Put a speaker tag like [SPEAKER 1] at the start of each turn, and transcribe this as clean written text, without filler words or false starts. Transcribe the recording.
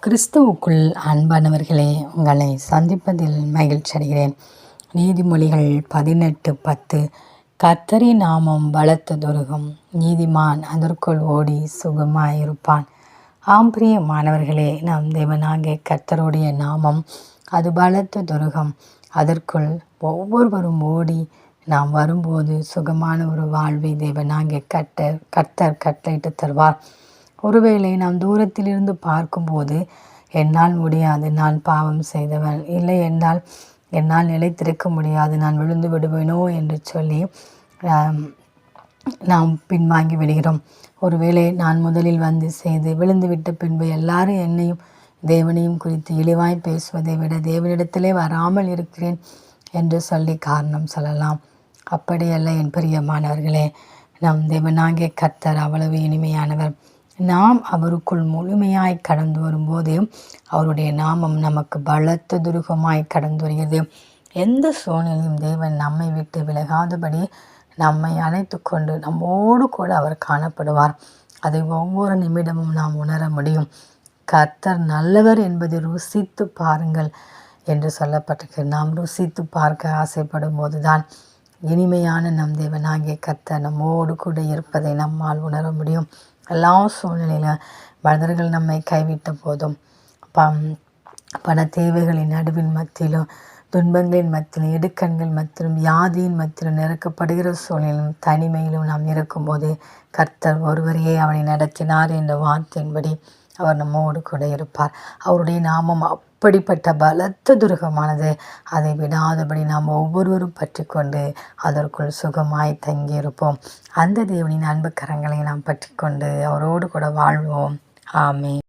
[SPEAKER 1] கிறிஸ்துவுக்குள் அன்பானவர்களே, உங்களை சந்திப்பதில் மகிழ்ச்சி அடைகிறேன். நீதிமொழிகள் 18:10. கர்த்தரின் நாமம் பலத்த துருகம், நீதிமான் அதற்குள் ஓடி சுகமாயிருப்பான். பிரியமானவர்களே, நம் தேவனாகிய கர்த்தருடைய நாமம் அது பலத்த துருகம். அதற்குள் ஒவ்வொருவரும் ஓடி நாம் வரும்போது சுகமான ஒரு வாழ்வை தேவனாகிய கர்த்தர் கட்டளையிட்டு தருவார். ஒருவேளை நாம் தூரத்திலிருந்து பார்க்கும்போது என்னால் முடியாது, நான் பாவம் செய்தவன், இல்லை என்னால் நிலைத்திருக்க முடியாது, நான் விழுந்து விடுவேனோ என்று சொல்லி நாம் பின்வாங்கி விடுகிறோம். ஒருவேளை நான் முதலில் வந்து செய்து விழுந்து விட்ட பின்பு எல்லாரும் என்னையும் தேவனையும் குறித்து இழிவாய் பேசுவதை விட தேவனிடத்திலே வராமல் இருக்கிறேன் என்று சொல்லி காரணம் சொல்லலாம். அப்படியல்ல என் பிரியமானவர்களே, நம் தேவனாகிய கர்த்தர் அவ்வளவு இனிமையானவர். நாம் அவருக்குள் முழுமையாய் கடந்து வரும்போது அவருடைய நாமம் நமக்கு பலத்த துருகமாய் கடந்து வருகிறது. எந்த சூழ்நிலையும் தேவன் நம்மை விட்டு விலகாதபடி நம்மை அழைத்து கொண்டு நம்மோடு கூட அவர் காணப்படுவார். அதை ஒவ்வொரு நிமிடமும் நாம் உணர முடியும். கர்த்தர் நல்லவர் என்பதை ருசித்து பாருங்கள் என்று சொல்லப்பட்டிருக்கு. நாம் ருசித்து பார்க்க ஆசைப்படும் போதுதான் இனிமையான நம் தேவனாகிய கர்த்தர் நம்மோடு கூட இருப்பதை நம்மால் உணர முடியும். எல்லா சூழ்நிலையிலும் மனிதர்கள் நம்மை கைவிட்ட போதும், பண தேவைகளின் நடுவின் மத்தியிலும், துன்பங்களின் மத்தியிலும், இடுக்கண்கள் மத்தியிலும், வியாதியின் மத்தியிலும், நெருக்கப்படுகிற சூழ்நிலையிலும், தனிமையிலும் நாம் இருக்கும்போது கர்த்தர் ஒருவரையே அவனை நடத்தினார் என்ற வார்த்தையின்படி அவர் நம்மோடு கூட இருப்பார். அவருடைய நாமம் அப்படிப்பட்ட பலத்த துருகமானது. அதை விடாதபடி நாம் ஒவ்வொருவரும் பற்றி கொண்டு அதற்குள் சுகமாய் தங்கியிருப்போம். அந்த தேவனின் அன்பு கரங்களை நாம் பற்றி கொண்டு அவரோடு கூட வாழ்வோம். ஆமென்.